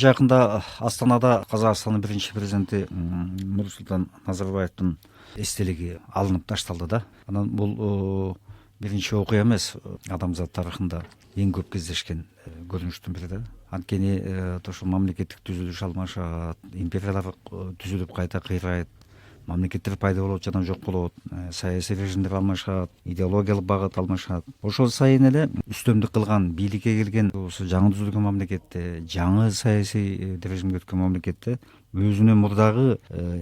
Жакында Астанада Казакстандын биринчи президенти Нурсултан Назарбаевдин эстелиги алынып ташталды да. Анан бул биринчи окуя эмес, адамзат тарыхында эң көп кездешкен көрүнүштүн бири да. Анткени ошол мамлекеттик түзүлүш алмашат, империялар түзүлүп кайта кыйрайт, мамлекеттер пайда болот жана жок болот, саясий режимдер алмашат, идеологиялык багыт алмашат. Ошол сайын эле үстөмдүк кылган, бийликке келген жаңы түзүлгөн мамлекетте, жаңы саясий режимге өткөн мамлекетте өзүнүн мурдагы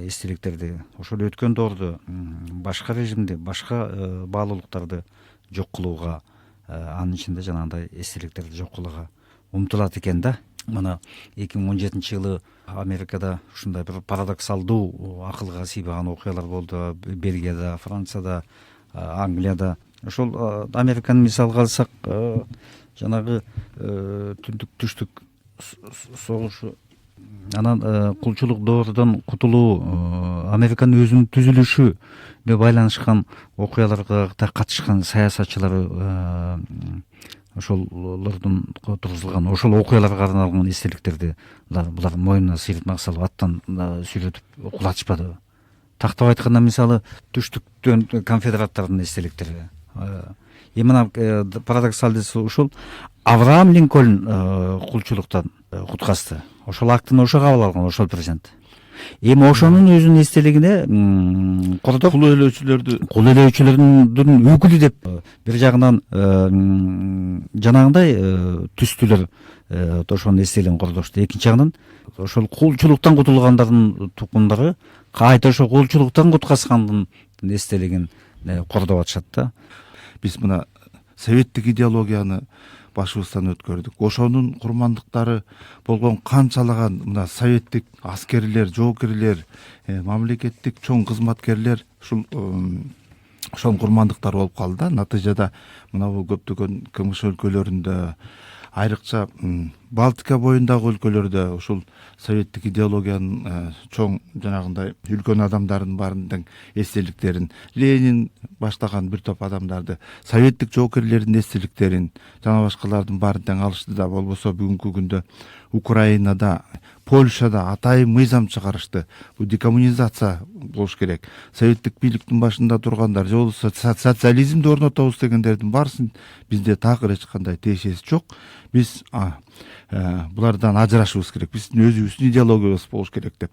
эстеликтерди, ошол өткөн доорду башка режимди, башка баалуулуктарды жок кылууга, анын ичинде жанагындай эстеликтерди жок кылууга умтулат экен да. Мына 2017-жылы Америкада ушундай бир парадоксалдуу, акылга сыйбаган окуялар болду. Бельгияда, Францияда, Англияда. Ошол Американы мисалга алсак, жанагы түндүк түштүк согушу, анан кулчулук доорунан кутулуу, Американын өзүнүн түзүлүшүнө байланышкан окуяларга катышкан саясатчылар, ошолордун тургузулган ошол окуяларга арналган эстеликтерди булар моюнуна сыйрытмак салып аттан сүйрөтүп кулатышпадыбы? Тактап айтканда, мисалы, түштүктөн конфедераттардын эстеликтери. Мына парадоксалдысы ушул: Авраам Линкольн кулчулуктан кутказды. Ошол актыны ошо кабыл алган, ошол президент. Эми ошонун өзүнүн эстелигине кордоп кул ээлөөчүлөрдүн өкүлү деп бир жагынан жанагындай түстүлөр ошонун эстелигин кордошту. Экинчи жагынан ошол кулчулуктан кутулгандардын тукумдары кайта ошол кулчулуктан кутказгандын эстелигин кордоп атышат да. Биз мына советтик идеологияны башыбыздан өткөрдүк. Ошонун курмандыктары болгон канчалаган мына советтик аскерлер, жоокерлер, мамлекеттик чоң кызматкерлер ошонун курмандыктары болуп калды да. Натыйжада мына бул көптөгөн КМШ өлкөлөрүндө, айрыкча Балтика боюндагы өлкөлөрдө ушул советтик идеологиянын чоң жанагындай үлкөн адамдардын баарынын эстеликтерин, Ленин баштаган бир топ адамдарды, советтик жоокерлердин эстеликтерин, жана башкалардын баарын тең алышты да. Болбосо бүгүнкү күндө Украинада, Польшада атайын мыйзам чыгарышты. Бул декоммунизация болуш керек. Советтик бийликтин башында тургандар, же болбосо социализмди орнотобуз дегендердин баарысын бизде такыр эч кандай тиешеси жок. Биз булардан ажырашыбыз керек. Биздин өзүбүздүн идеологиябыз болуш керек деп.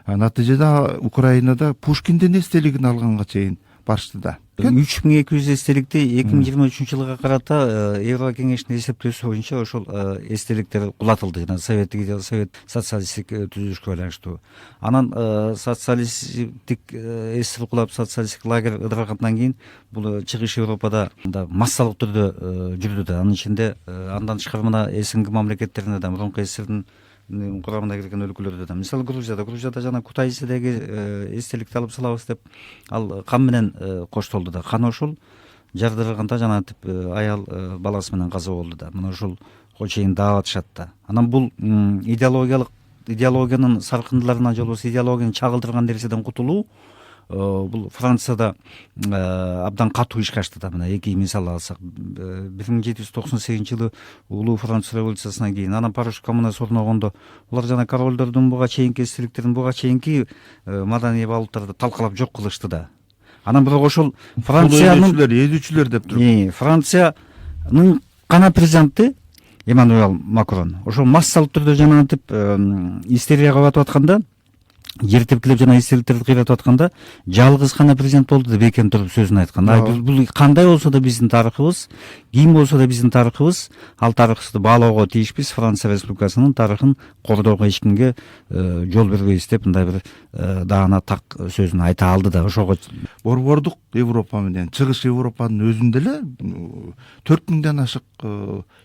Натыйжада Украинада Пушкиндин эстелигин алганга чейин барышты да. 3200 эстеликти 2023-жылга карата Евро кеңешинин эсептөөсү боюнча ошол эстеликтер кулатылды. Совет социалисттик түзүлүшкө байланыштуу. Анан социалисттик эстелик кулап, социалисттик лагерь ыдыргандан кийин бул чыгыш Европада массалык түрдө жүрдү да. Анын ичинде андан тышкары мына СНГ мамлекеттеринде да, мурунку СССРдин курамына кирген өлкөлөрдө да, мисалы Грузияда жана Кутайзидеги эстеликти алып салабыз деп, ал кан менен коштолду да. Кан ошол жардырганда жанагынтип аял баласы менен каза болду да. Мына ошол чейин даап атышат да. Анан бул идеологиянын саркындыларынан, же болбосо идеологияны чагылдырган нерседен кутулуу, бул Францияда абдан катуу ишке ашты да. Мына эки мисал алсак, 1798-жылы улуу Франция революциясынан кийин, анан Париж коммунасы орногондо, булар жана королдордун буга чейинки эстеликтерин, буга чейинки маданий баалуулуктарды талкалап жок кылышты да. Анан бирок ошол Франциянын эзүүчүлөр деп туруп, Франциянын кана президенти Эммануэль Макрон ошол массалык түрдө жанагынтип истерияга батып атканда, жер тепкилеп жана эстеликтерди кыйратып атканда, жалгыз гана президент болду деп экен туруп сөзүн айткан. Бул кандай болсо да биздин тарыхыбыз, ким болсо да биздин тарыхыбыз, ал тарыхыбызды баалоого тийишпиз. Франция Республикасынын тарыхын кордоого эч кимге жол бербейбиз деп мындай бир даана так сөзүн айта алды да. Ошого борбордук Европа менен чыгыш Европанын өзүндө эле 4000ден ашык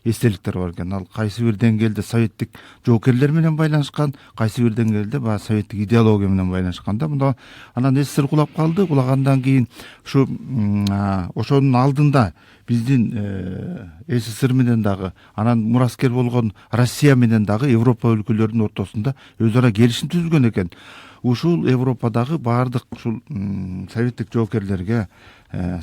эстеликтер бар экен. Ал кайсы бир деңгээлде советтик жоокерлер менен байланышкан, кайсы бир деңгээлде баягы советтик идеология менен байланышкан да. Мында анан СССР кулап калды. Кулагандан кийин ошонун алдында биздин СССР менен дагы, анан мураскер болгон Россия менен дагы Европа өлкөлөрүнүн ортосунда өз ара келишим түзүлгөн экен. Ушул Европадагы баардык ушул советтик жоокерлерге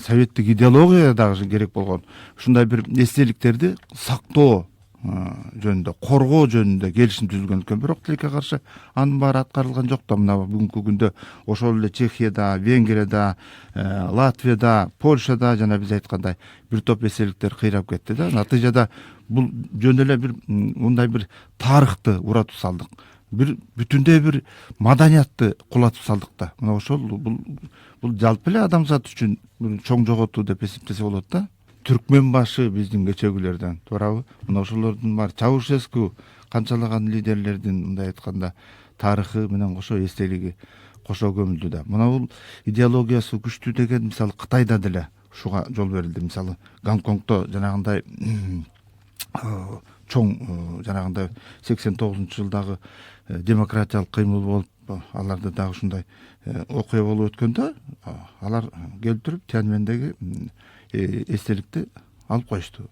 советтик идеология дагы керек болгон ушундай бир эстеликтерди сактоо жөнүндө, коргоо жөнүндө келишим түзүлгөн экен. Бирок тилекке каршы анын баары аткарылган жок да. Мына бүгүнкү күндө ошол эле Чехияда, Венгрияда, Латвияда, Польшада жана биз айткандай бир топ эстеликтер кыйрап кетти да. Натыйжада бул жөн эле бир мындай бир тарыхты уратып салдык. Бир бүтүндөй бир маданиятты кулатып салдык да. Мына ошол бул жалпы эле адамзат үчүн чоң жоготуу деп эсептесе болот да. Түркмен башы биздин кечегүлөрдөн, туурабы? Мына ошолордун баары Чаушеску канчалаган лидерлердин мындай айтканда тарыхы менен кошо эстелиги кошо көмүлдү да. Мына бул идеологиясы күчтүү деген мисалы Кытайда деле ушуга жол берилди. Мисалы Гонконгдо жанагындай чоң жанагындай 89-жылдагы демократиялык кыймыл болуп, аларда дагы ушундай окуя болуп өткөндө алар келип туруп Тяньмендеги эстеликти алып коюшту.